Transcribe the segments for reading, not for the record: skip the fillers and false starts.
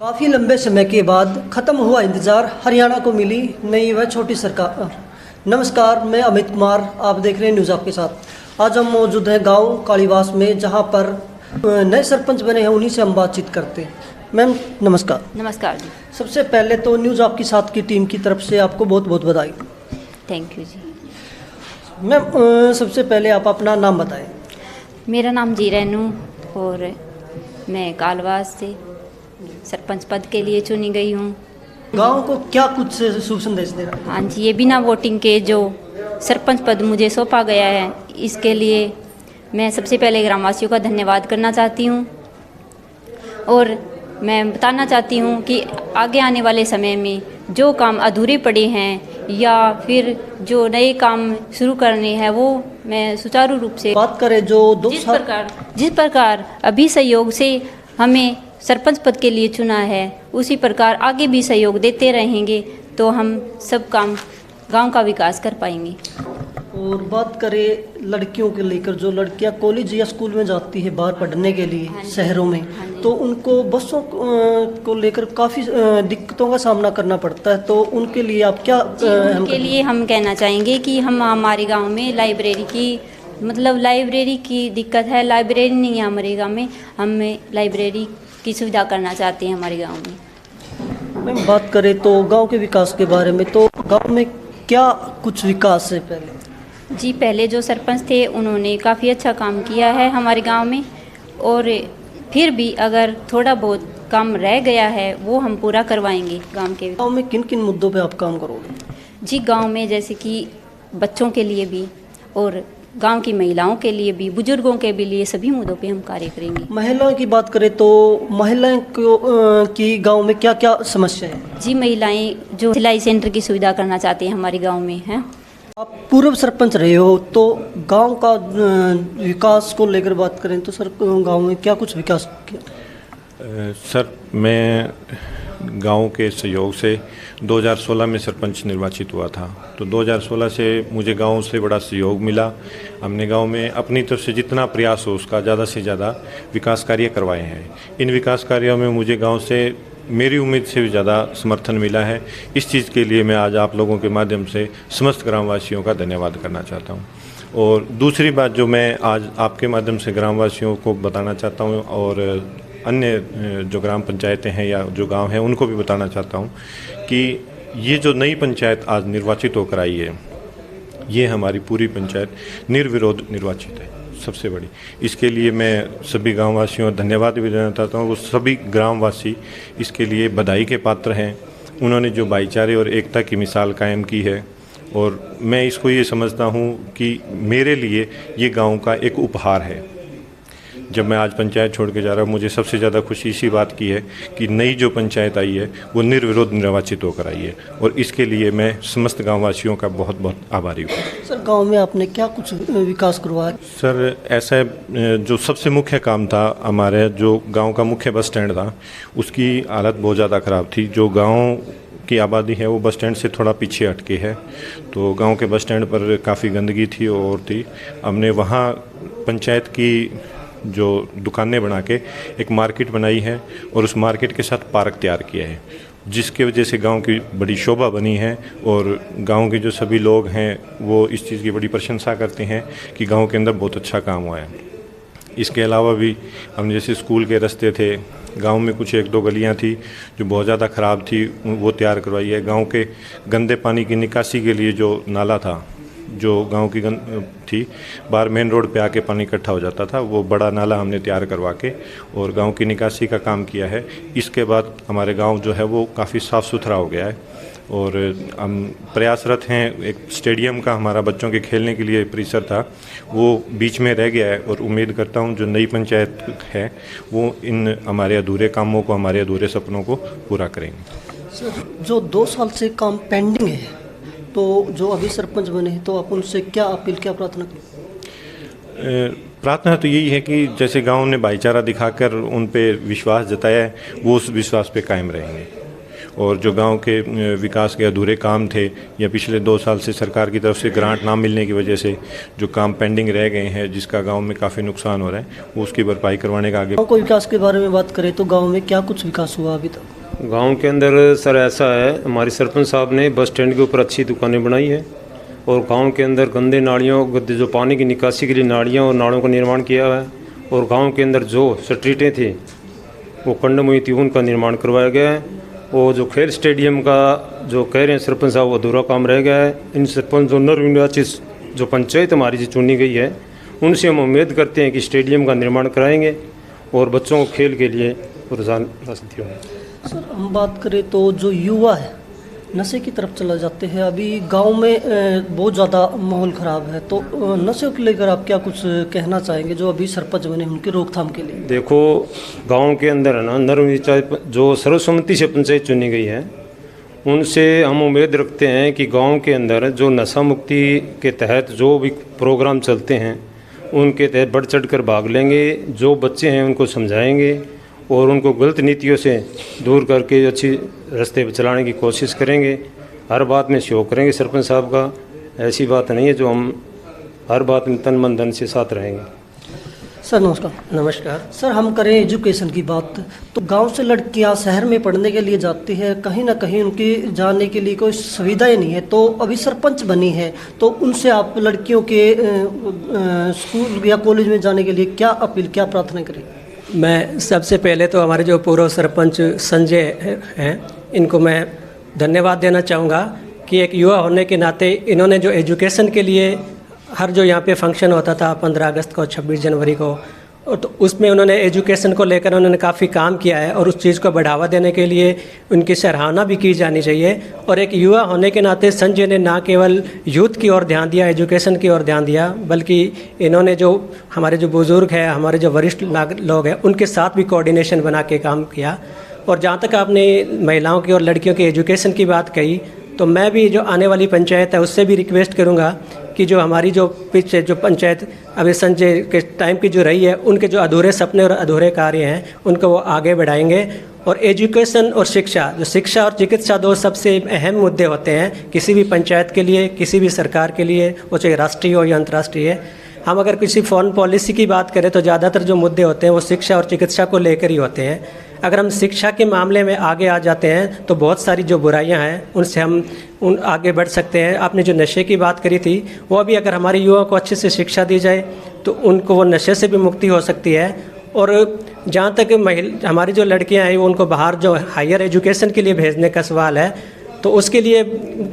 काफ़ी लंबे समय के बाद ख़त्म हुआ इंतज़ार, हरियाणा को मिली नई व छोटी सरकार। नमस्कार, मैं अमित कुमार, आप देख रहे हैं न्यूज़ आपके साथ। आज हम मौजूद हैं गांव कालीवास में, जहां पर नए सरपंच बने हैं, उन्हीं से हम बातचीत करते हैं। मैम नमस्कार। नमस्कार जी। सबसे पहले तो न्यूज़ आपके साथ की टीम की तरफ से आपको बहुत बहुत बधाई। Thank you ji. मैम सबसे पहले आप अपना नाम बताएं। मेरा नाम जी रेनू और मैं कालवास से सरपंच पद के लिए चुनी गई हूँ। गांव को क्या कुछ शुभ संदेश दे रहा है? हाँ जी, ये बिना वोटिंग के जो सरपंच पद मुझे सौंपा गया है, इसके लिए मैं सबसे पहले ग्रामवासियों का धन्यवाद करना चाहती हूँ। और मैं बताना चाहती हूँ कि आगे आने वाले समय में जो काम अधूरे पड़े हैं या फिर जो नए काम शुरू करने हैं, वो मैं सुचारू रूप से बात करें जो जिस प्रकार अभी सहयोग से हमें सरपंच पद के लिए चुना है, उसी प्रकार आगे भी सहयोग देते रहेंगे तो हम सब काम गांव का विकास कर पाएंगे। और बात करें लड़कियों के लेकर, जो लड़कियां कॉलेज या स्कूल में जाती है बाहर पढ़ने के लिए शहरों में, तो उनको बसों को लेकर काफ़ी दिक्कतों का सामना करना पड़ता है, तो उनके लिए आप क्या उनके लिए हम कहना चाहेंगे कि हमारे गांव में लाइब्रेरी की दिक्कत है। लाइब्रेरी नहीं है हमारे गांव में, हमें लाइब्रेरी की सुविधा करना चाहते हैं हमारे गांव में। मैम बात करें तो गांव के विकास के बारे में, तो गांव में क्या कुछ विकास है? जी, पहले जो सरपंच थे उन्होंने काफ़ी अच्छा काम किया है हमारे गांव में, और फिर भी अगर थोड़ा बहुत काम रह गया है वो हम पूरा करवाएंगे। गांव में किन किन मुद्दों पे आप काम करोगे? जी, गांव में जैसे कि बच्चों के लिए भी और गांव की महिलाओं के लिए भी, बुजुर्गों के भी लिए, सभी मुद्दों पे हम कार्य करेंगे। महिलाओं की बात करें तो महिलाएं की गांव में क्या क्या समस्या है? जी, महिलाएं जो सिलाई सेंटर की सुविधा करना चाहती हैं हमारे गांव में हैं। आप पूर्व सरपंच रहे हो, तो गांव का विकास को लेकर बात करें तो सर गांव में क्या कुछ विकास किया? सर, मैं गांव के सहयोग से 2016 में सरपंच निर्वाचित हुआ था, तो 2016 से मुझे गांव से बड़ा सहयोग मिला। हमने गांव में अपनी तरफ से जितना प्रयास हो उसका ज़्यादा से ज़्यादा विकास कार्य करवाए हैं। इन विकास कार्यों में मुझे गांव से मेरी उम्मीद से भी ज़्यादा समर्थन मिला है। इस चीज़ के लिए मैं आज आप लोगों के माध्यम से समस्त ग्रामवासियों का धन्यवाद करना चाहता हूँ। और दूसरी बात जो मैं आज आपके माध्यम से ग्रामवासियों को बताना चाहता हूँ और अन्य जो ग्राम पंचायतें हैं या जो गांव हैं उनको भी बताना चाहता हूँ कि ये जो नई पंचायत आज निर्वाचित होकर आई है, ये हमारी पूरी पंचायत निर्विरोध निर्वाचित है, सबसे बड़ी। इसके लिए मैं सभी गांववासियों को धन्यवाद भी देना चाहता हूँ। वो सभी ग्रामवासी इसके लिए बधाई के पात्र हैं। उन्होंने जो भाईचारे और एकता की मिसाल कायम की है, और मैं इसको ये समझता हूँ कि मेरे लिए ये गांव का एक उपहार है। जब मैं आज पंचायत छोड़ के जा रहा हूँ, मुझे सबसे ज़्यादा खुशी इसी बात की है कि नई जो पंचायत आई है वो निर्विरोध निर्वाचित होकर आई है, और इसके लिए मैं समस्त गांववासियों का बहुत बहुत आभारी हूँ। सर, गांव में आपने क्या कुछ विकास करवाया? सर, ऐसा जो सबसे मुख्य काम था, हमारे जो गांव का मुख्य बस स्टैंड था, उसकी हालत बहुत ज़्यादा ख़राब थी। जो गाँव की आबादी है वो बस स्टैंड से थोड़ा पीछे हटके है, तो गांव के बस स्टैंड पर काफ़ी गंदगी थी और थी। हमने वहाँ पंचायत की जो दुकानें बना के एक मार्केट बनाई है, और उस मार्केट के साथ पार्क तैयार किया है, जिसके वजह से गांव की बड़ी शोभा बनी है। और गांव के जो सभी लोग हैं वो इस चीज़ की बड़ी प्रशंसा करते हैं कि गांव के अंदर बहुत अच्छा काम हुआ है। इसके अलावा भी हम जैसे स्कूल के रास्ते थे, गांव में कुछ एक दो गलियां थी जो बहुत ज़्यादा ख़राब थी, वो तैयार करवाई है। गांव के गंदे पानी की निकासी के लिए जो नाला था, जो गांव की थी, बाहर मेन रोड पे आके पानी इकट्ठा हो जाता था, वो बड़ा नाला हमने तैयार करवा के और गांव की निकासी का काम किया है। इसके बाद हमारे गांव जो है वो काफ़ी साफ़ सुथरा हो गया है, और हम प्रयासरत हैं। एक स्टेडियम का हमारा बच्चों के खेलने के लिए परिसर था, वो बीच में रह गया है, और उम्मीद करता हूं जो नई पंचायत है वो इन हमारे अधूरे कामों को, हमारे अधूरे सपनों को पूरा करेंगे। सर, जो 2 साल से काम पेंडिंग है, तो जो अभी सरपंच बने हैं, तो आप उनसे क्या अपील, क्या प्रार्थना करें? प्रार्थना तो यही है कि जैसे गांव ने भाईचारा दिखाकर उन पे विश्वास जताया है, वो उस विश्वास पे कायम रहेंगे। और जो गांव के विकास के अधूरे काम थे या पिछले 2 साल से सरकार की तरफ से ग्रांट ना मिलने की वजह से जो काम पेंडिंग रह गए हैं, जिसका गांव में काफ़ी नुकसान हो रहा है, वो उसकी भरपाई करवाने का आगे। गाँव को विकास के बारे में बात करें तो गाँव में क्या कुछ विकास हुआ अभी तक? गांव के अंदर सर ऐसा है, हमारे सरपंच साहब ने बस स्टैंड के ऊपर अच्छी दुकानें बनाई है और गांव के अंदर गंदे नालियों, जो पानी की निकासी के लिए नालियां और नालों का निर्माण किया हुआ है और गांव के अंदर जो स्ट्रीटें थी वो खंडम हुई थी, उनका निर्माण करवाया गया है। और जो खेल स्टेडियम का जो कह रहे हैं सरपंच साहब, वो अधूरा काम रह गया है। इन सरपंच जो नरविंदाचिस जो पंचायत हमारी से चुनी गई है, उनसे हम उम्मीद करते हैं कि स्टेडियम का निर्माण कराएंगे और बच्चों को खेल के लिए प्रोत्साहन होंगे। सर, हम बात करें तो जो युवा है नशे की तरफ चला जाते हैं। अभी गांव में बहुत ज़्यादा माहौल ख़राब है, तो नशे को लेकर आप क्या कुछ कहना चाहेंगे जो अभी सरपंच बने उनकी रोकथाम के लिए? देखो, गांव के अंदर है ना, नरविंदाचिस जो सर्वसम्मति से पंचायत चुनी गई है, उनसे हम उम्मीद रखते हैं कि गांव के अंदर जो नशा मुक्ति के तहत जो भी प्रोग्राम चलते हैं उनके तहत बढ़ चढ़ कर भाग लेंगे। जो बच्चे हैं उनको समझाएंगे और उनको गलत नीतियों से दूर करके अच्छी रास्ते पर चलाने की कोशिश करेंगे। हर बात में सहयोग करेंगे सरपंच साहब का। ऐसी बात नहीं है जो हम हर बात में तन मन धन से साथ रहेंगे। सर नमस्कार। नमस्कार सर, हम करें एजुकेशन की बात तो गांव से लड़कियां शहर में पढ़ने के लिए जाती है, कहीं ना कहीं उनकी जाने के लिए कोई सुविधाएं नहीं है। तो अभी सरपंच बनी है तो उनसे आप लड़कियों के स्कूल या कॉलेज में जाने के लिए क्या अपील, क्या प्रार्थना करें? मैं सबसे पहले तो हमारे जो पूर्व सरपंच संजय हैं, इनको मैं धन्यवाद देना चाहूँगा कि एक युवा होने के नाते इन्होंने जो एजुकेशन के लिए हर जो यहाँ पे फंक्शन होता था 15 अगस्त को, 26 जनवरी को, और तो उसमें उन्होंने एजुकेशन को लेकर उन्होंने काफ़ी काम किया है और उस चीज़ को बढ़ावा देने के लिए उनकी सराहना भी की जानी चाहिए। और एक युवा होने के नाते संजय ने ना केवल यूथ की ओर ध्यान दिया, एजुकेशन की ओर ध्यान दिया, बल्कि इन्होंने जो हमारे जो बुज़ुर्ग हैं, हमारे जो वरिष्ठ लोग हैं, उनके साथ भी कोऑर्डिनेशन बना के काम किया। और जहाँ तक आपने महिलाओं की और लड़कियों की एजुकेशन की बात कही, तो मैं भी जो आने वाली पंचायत है उससे भी रिक्वेस्ट करूँगा कि जो हमारी जो पिछले जो पंचायत अभी संजय के टाइम की जो रही है, उनके जो अधूरे सपने और अधूरे कार्य हैं उनको वो आगे बढ़ाएंगे। और एजुकेशन और शिक्षा, जो शिक्षा और चिकित्सा 2 सबसे अहम मुद्दे होते हैं किसी भी पंचायत के लिए, किसी भी सरकार के लिए, वो चाहे राष्ट्रीय हो या अंतर्राष्ट्रीय। हम अगर किसी फॉरेन पॉलिसी की बात करें तो ज़्यादातर जो मुद्दे होते हैं वो शिक्षा और चिकित्सा को लेकर ही होते हैं। अगर हम शिक्षा के मामले में आगे आ जाते हैं तो बहुत सारी जो बुराइयां हैं उनसे हम आगे बढ़ सकते हैं। आपने जो नशे की बात करी थी, वो भी अगर हमारे युवाओं को अच्छे से शिक्षा दी जाए तो उनको वो नशे से भी मुक्ति हो सकती है। और जहाँ तक हमारी जो लड़कियाँ हैं उनको बाहर जो हायर एजुकेशन के लिए भेजने का सवाल है, तो उसके लिए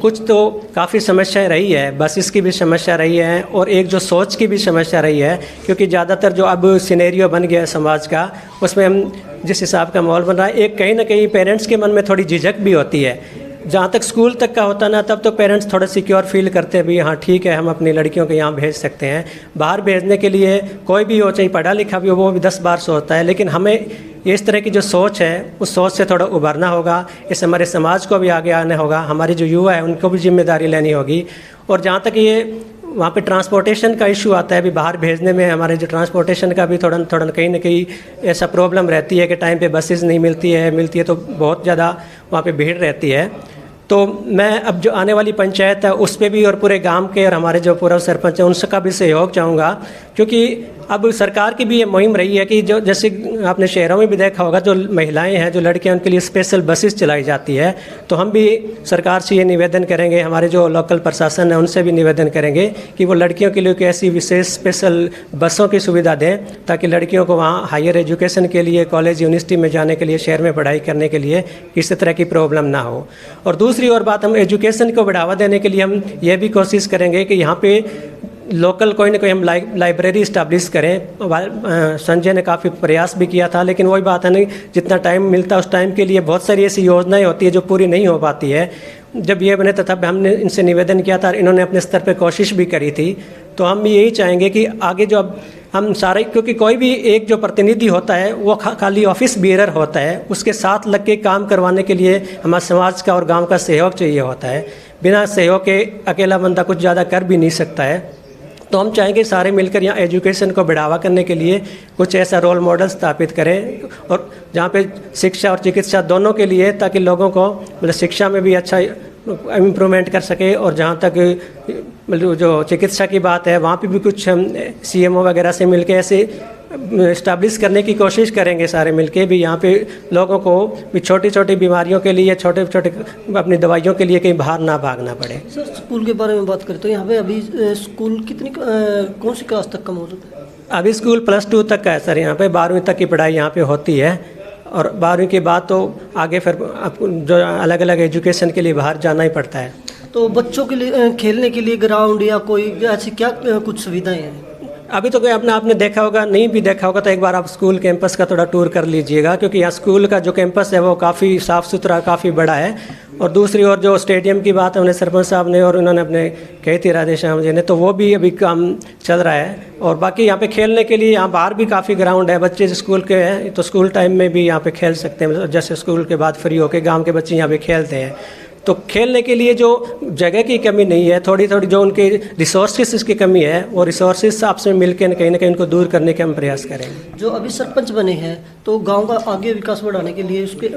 कुछ तो काफ़ी समस्याएं रही है, बसेस की भी समस्या रही है और एक जो सोच की भी समस्या रही है, क्योंकि ज़्यादातर जो अब सिनेरियो बन गया है समाज का, उसमें हम जिस हिसाब का माहौल बन रहा है, एक कहीं ना कहीं पेरेंट्स के मन में थोड़ी झिझक भी होती है। जहाँ तक स्कूल तक का होता ना, तब तो पेरेंट्स थोड़ा सिक्योर फील करते हैं, भी हाँ ठीक है, हम अपनी लड़कियों को यहाँ भेज सकते हैं। बाहर भेजने के लिए कोई भी हो, चाहे पढ़ा लिखा भी हो, वो भी 10 बार सोचता है। लेकिन हमें इस तरह की जो सोच है उस सोच से थोड़ा उभरना होगा। इससे हमारे समाज को भी आगे आना होगा, हमारे जो युवा है उनको भी जिम्मेदारी लेनी होगी। और जहाँ तक ये वहाँ पे ट्रांसपोर्टेशन का इशू आता है, अभी बाहर भेजने में हमारे जो ट्रांसपोर्टेशन का भी थोड़ा कहीं ना कहीं ऐसा प्रॉब्लम रहती है कि टाइम पे बसेस नहीं मिलती है तो बहुत ज़्यादा वहाँ पे भीड़ रहती है। तो मैं अब जो आने वाली पंचायत है उस पर भी और पूरे गांव के और हमारे जो पूर्व सरपंच हैं उनका भी सहयोग चाहूँगा, क्योंकि अब सरकार की भी ये मुहिम रही है कि जो जैसे आपने शहरों में भी देखा होगा, जो महिलाएं हैं, जो लड़कियां, उनके लिए स्पेशल बसेस चलाई जाती है। तो हम भी सरकार से ये निवेदन करेंगे, हमारे जो लोकल प्रशासन है उनसे भी निवेदन करेंगे कि वो लड़कियों के लिए कोई ऐसी विशेष स्पेशल बसों की सुविधा दें, ताकि लड़कियों को वहाँ हायर एजुकेशन के लिए, कॉलेज यूनिवर्सिटी में जाने के लिए, शहर में पढ़ाई करने के लिए किसी तरह की प्रॉब्लम ना हो। और दूसरी और बात, हम एजुकेशन को बढ़ावा देने के लिए हम ये भी कोशिश करेंगे कि यहाँ पे लोकल कोई ना कोई हम लाइब्रेरी इस्टेब्लिश करें। संजय ने काफ़ी प्रयास भी किया था, लेकिन वही बात है नहीं, जितना टाइम मिलता है उस टाइम के लिए बहुत सारी ऐसी योजनाएं होती है जो पूरी नहीं हो पाती है। जब ये बने तब हमने इनसे निवेदन किया था, इन्होंने अपने स्तर पे कोशिश भी करी थी। तो हम यही चाहेंगे कि आगे जो अब हम सारे, क्योंकि कोई भी एक जो प्रतिनिधि होता है वो खाली ऑफिस बियरर होता है, उसके साथ लग के काम करवाने के लिए हमारे समाज का और गाँव का सहयोग चाहिए होता है। बिना सहयोग के अकेला बंदा कुछ ज़्यादा कर भी नहीं सकता है। तो हम चाहेंगे सारे मिलकर यहाँ एजुकेशन को बढ़ावा करने के लिए कुछ ऐसा रोल मॉडल स्थापित करें, और जहाँ पे शिक्षा और चिकित्सा दोनों के लिए, ताकि लोगों को मतलब शिक्षा में भी अच्छा इम्प्रूवमेंट कर सके, और जहाँ तक मतलब जो चिकित्सा की बात है वहाँ पे भी कुछ हम CMO वगैरह से मिलके ऐसे इस्टेब्लिश करने की कोशिश करेंगे सारे मिलके भी, यहाँ पे लोगों को भी छोटी छोटी बीमारियों के लिए, छोटे छोटे अपनी दवाइयों के लिए कहीं बाहर ना भागना पड़े। सर स्कूल के बारे में बात करें तो यहाँ पे अभी स्कूल कितनी कौन सी क्लास तक का मौजूद है? अभी स्कूल +2 तक का है सर, यहाँ पे 12वीं तक की पढ़ाई यहाँ पे होती है, और 12वीं के बाद तो आगे फिर आपको जो अलग अलग एजुकेशन के लिए बाहर जाना ही पड़ता है। तो बच्चों के लिए खेलने के लिए ग्राउंड या कोई ऐसी क्या कुछ सुविधाएं हैं? अभी तो कोई अपना आपने देखा होगा, नहीं भी देखा होगा तो एक बार आप स्कूल कैंपस का थोड़ा टूर कर लीजिएगा, क्योंकि यहाँ स्कूल का जो कैंपस है वो काफ़ी साफ़ सुथरा, काफ़ी बड़ा है। और दूसरी ओर जो स्टेडियम की बात है उन्हें सरपंच साहब ने और उन्होंने अपने कही थी राधेश्याम जी ने, तो वो भी अभी काम चल रहा है। और बाकी यहाँ पे खेलने के लिए यहाँ बाहर भी काफ़ी ग्राउंड है, बच्चे स्कूल के हैं तो स्कूल टाइम में भी यहाँ पे खेल सकते हैं, जैसे स्कूल के बाद फ्री होके गाँव के बच्चे यहाँ पे खेलते हैं। तो खेलने के लिए जो जगह की कमी नहीं है, थोड़ी थोड़ी जो उनके रिसोर्सेज की कमी है, वो रिसोर्सेज आपस में मिलकर कहीं ना कहीं उनको दूर करने के हम प्रयास करेंगे। जो अभी सरपंच बने हैं तो गांव का आगे विकास बढ़ाने के लिए उसके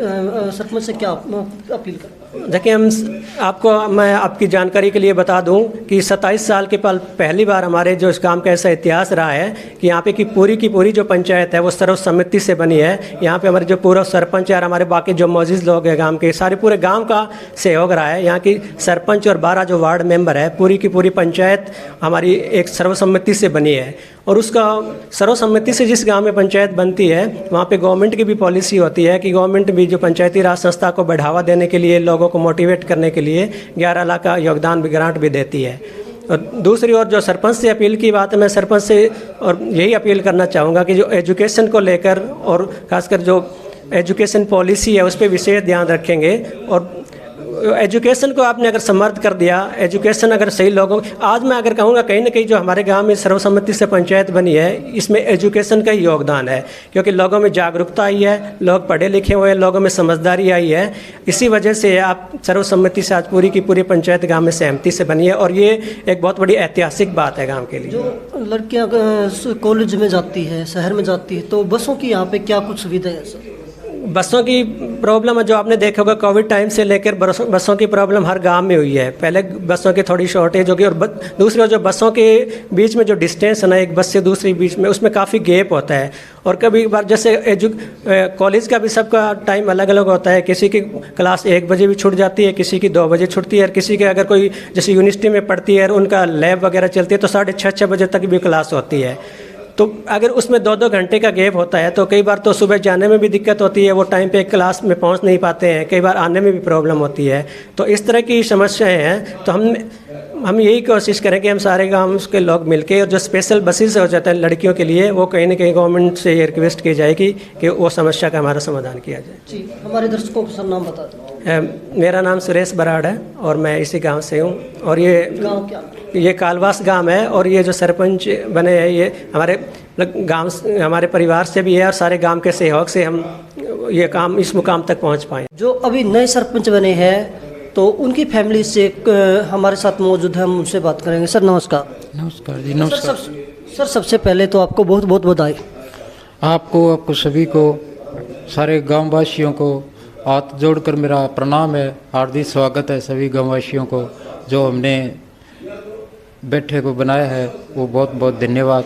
सरपंच से क्या अपील करें? देखिए, मैं आपकी जानकारी के लिए बता दूं कि 27 साल के पहली बार हमारे जो इस काम का ऐसा इतिहास रहा है कि यहाँ पे की पूरी जो पंचायत है वो सर्वसम्मति से बनी है। यहाँ पे हमारे जो पूरा सरपंच है और हमारे बाकी जो मौजूद लोग हैं गांव के, सारे पूरे गांव का सहयोग रहा है। यहाँ की सरपंच और 12 जो वार्ड मेंबर है, पूरी की पूरी पंचायत हमारी एक सर्वसम्मति से बनी है। और उसका सर्वसम्मति से जिस गांव में पंचायत बनती है वहाँ पे गवर्नमेंट की भी पॉलिसी होती है कि गवर्नमेंट भी जो पंचायती राज संस्था को बढ़ावा देने के लिए, लोगों को मोटिवेट करने के लिए 11 लाख का योगदान भी, ग्रांट भी देती है। और दूसरी ओर जो सरपंच से अपील की बात है, मैं सरपंच से और यही अपील करना चाहूँगा कि जो एजुकेशन को लेकर और खासकर जो एजुकेशन पॉलिसी है उस पर विशेष ध्यान रखेंगे। और एजुकेशन को आपने अगर समर्थ कर दिया, एजुकेशन अगर सही लोगों, आज मैं अगर कहूँगा कहीं ना कहीं जो हमारे गांव में सर्वसम्मति से पंचायत बनी है इसमें एजुकेशन का ही योगदान है, क्योंकि लोगों में जागरूकता आई है, लोग पढ़े लिखे हुए हैं, लोगों में समझदारी आई है। इसी वजह से आप सर्वसम्मति से आज पूरी की पूरी पंचायत गाँव में सहमति से बनी है, और ये एक बहुत बड़ी ऐतिहासिक बात है गाँव के लिए। जो लड़कियाँ कॉलेज में जाती है, शहर में जाती है, तो बसों की यहाँ पे क्या कुछ सुविधाएं हैं सर? बसों की प्रॉब्लम है, जो आपने देखा होगा कोविड टाइम से लेकर बसों की प्रॉब्लम हर गांव में हुई है। पहले बसों की थोड़ी शॉर्टेज होगी, और दूसरी जो बसों के बीच में जो डिस्टेंस है ना एक बस से दूसरी बीच में, उसमें काफ़ी गैप होता है। और कभी बार जैसे कॉलेज का भी सबका टाइम अलग अलग होता है, किसी की क्लास 1 बजे भी छूट जाती है, किसी की 2 बजे छूटती है, और किसी के अगर कोई जैसे यूनिवर्सिटी में पढ़ती है और उनका लैब वगैरह चलती है तो 6:30 बजे तक भी क्लास होती है। तो अगर उसमें 2-2 घंटे का गैप होता है तो कई बार तो सुबह जाने में भी दिक्कत होती है, वो टाइम पे क्लास में पहुंच नहीं पाते हैं, कई बार आने में भी प्रॉब्लम होती है। तो इस तरह की समस्याएं हैं। तो हम यही कोशिश करें कि हम सारे गांव के लोग मिलके, और जो स्पेशल बसेस हो जाता है लड़कियों के लिए, वो कहीं ना कहीं गवर्नमेंट से ये रिक्वेस्ट की जाएगी कि वो समस्या का हमारा समाधान किया जाए। जी, हमारे दर्शकों को सर नाम बता दें। मेरा नाम सुरेश बराड़ है और मैं इसी गाँव से हूँ। और ये गाँव क्या? ये कालवास गांव है, और ये जो सरपंच बने हैं ये हमारे गांव, हमारे परिवार से भी है, और सारे गांव के सहयोग से हम ये काम इस मुकाम तक पहुंच पाए। जो अभी नए सरपंच बने हैं तो उनकी फैमिली से हमारे साथ मौजूद है, हम उनसे बात करेंगे। सर नमस्कार। नमस्कार जी, नमस्कार। सर सबसे पहले तो आपको बहुत बहुत बधाई। आपको सभी को, सारे गांववासियों को हाथ जोड़कर मेरा प्रणाम है, हार्दिक स्वागत है सभी गांववासियों को। जो हमने बैठे को बनाया है वो बहुत बहुत धन्यवाद,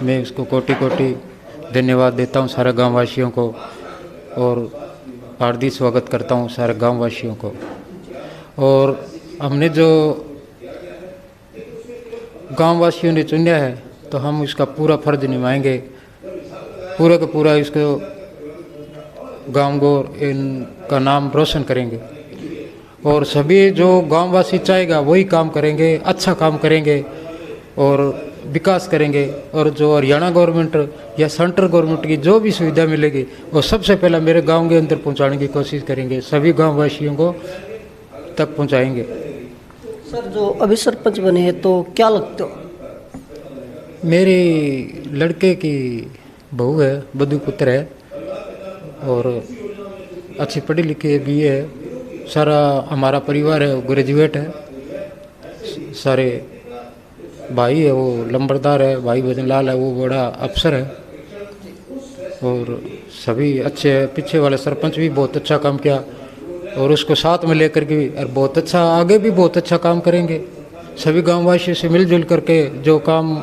मैं उसको कोटि कोटि धन्यवाद देता हूँ सारे गांववासियों को, और हार्दिक स्वागत करता हूँ सारे गांववासियों को। और हमने जो गांववासियों ने चुना है तो हम इसका पूरा फर्ज निभाएंगे, पूरा का पूरा इसको गाँव गोर इनका नाम रोशन करेंगे। और सभी जो गांववासी चाहेगा वही काम करेंगे, अच्छा काम करेंगे और विकास करेंगे। और जो हरियाणा गवर्नमेंट या सेंट्रल गवर्नमेंट की जो भी सुविधा मिलेगी वो सबसे पहले मेरे गांव के अंदर पहुंचाने की कोशिश करेंगे, सभी गांववासियों को तक पहुंचाएंगे। सर जो अभी सरपंच बने हैं तो क्या लगते हो? मेरी लड़के की बहू है, बधू पुत्र है, और अच्छी पढ़ी लिखी भी है। सारा हमारा परिवार है ग्रेजुएट है, सारे भाई है, वो लंबरदार है, भाई भजन लाल है, वो बड़ा अफसर है और सभी अच्छे हैं। पीछे वाले सरपंच भी बहुत अच्छा काम किया और उसको साथ में लेकर के भी और बहुत अच्छा आगे भी बहुत अच्छा काम करेंगे। सभी गांववासियों से मिलजुल करके जो काम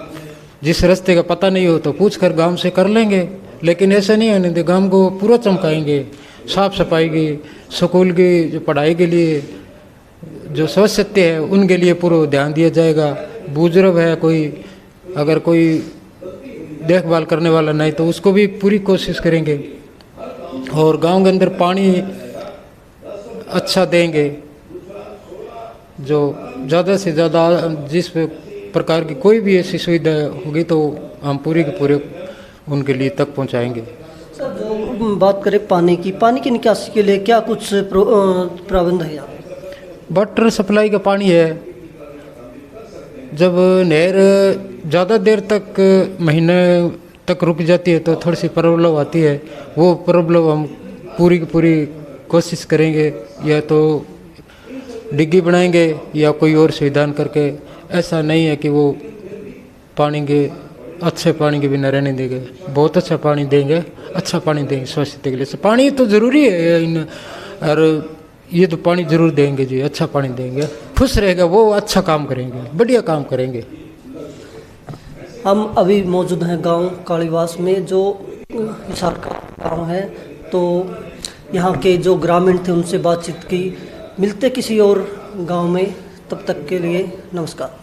जिस रास्ते का पता नहीं हो तो पूछ कर गाँव से कर लेंगे, लेकिन ऐसा नहीं होने दे। गाँव को पूरा चमकाएंगे, साफ सफाई की, स्कूल की जो पढ़ाई के लिए जो स्वास्थ्य है उनके लिए पूरा ध्यान दिया जाएगा। बुजुर्ग है कोई, अगर कोई देखभाल करने वाला नहीं तो उसको भी पूरी कोशिश करेंगे। और गांव के अंदर पानी अच्छा देंगे, जो ज़्यादा से ज़्यादा जिस प्रकार की कोई भी ऐसी सुविधा होगी तो हम पूरी के पूरे उनके लिए तक पहुंचाएंगे। सर, जो बात करें पानी की निकासी के लिए क्या कुछ प्रबंध है यहाँ? वाटर सप्लाई का पानी है। जब नहर ज़्यादा देर तक महीने तक रुक जाती है तो थोड़ी सी प्रॉब्लम आती है। वो प्रॉब्लम हम पूरी की पूरी कोशिश करेंगे, या तो डिग्गी बनाएंगे या कोई और सुविधा करके। ऐसा नहीं है कि वो पानी के अच्छे पानी के बिना रहने देंगे, बहुत अच्छा पानी देंगे, अच्छा पानी देंगे स्वास्थ्य के लिए। पानी तो ज़रूरी है और ये तो पानी ज़रूर देंगे जी, अच्छा पानी देंगे, खुश रहेगा वो, अच्छा काम करेंगे, बढ़िया काम करेंगे। हम अभी मौजूद हैं गांव कालीवास में, जो हिसार का गांव है। तो यहाँ के जो ग्रामीण थे उनसे बातचीत की। मिलते किसी और गांव में, तब तक के लिए नमस्कार।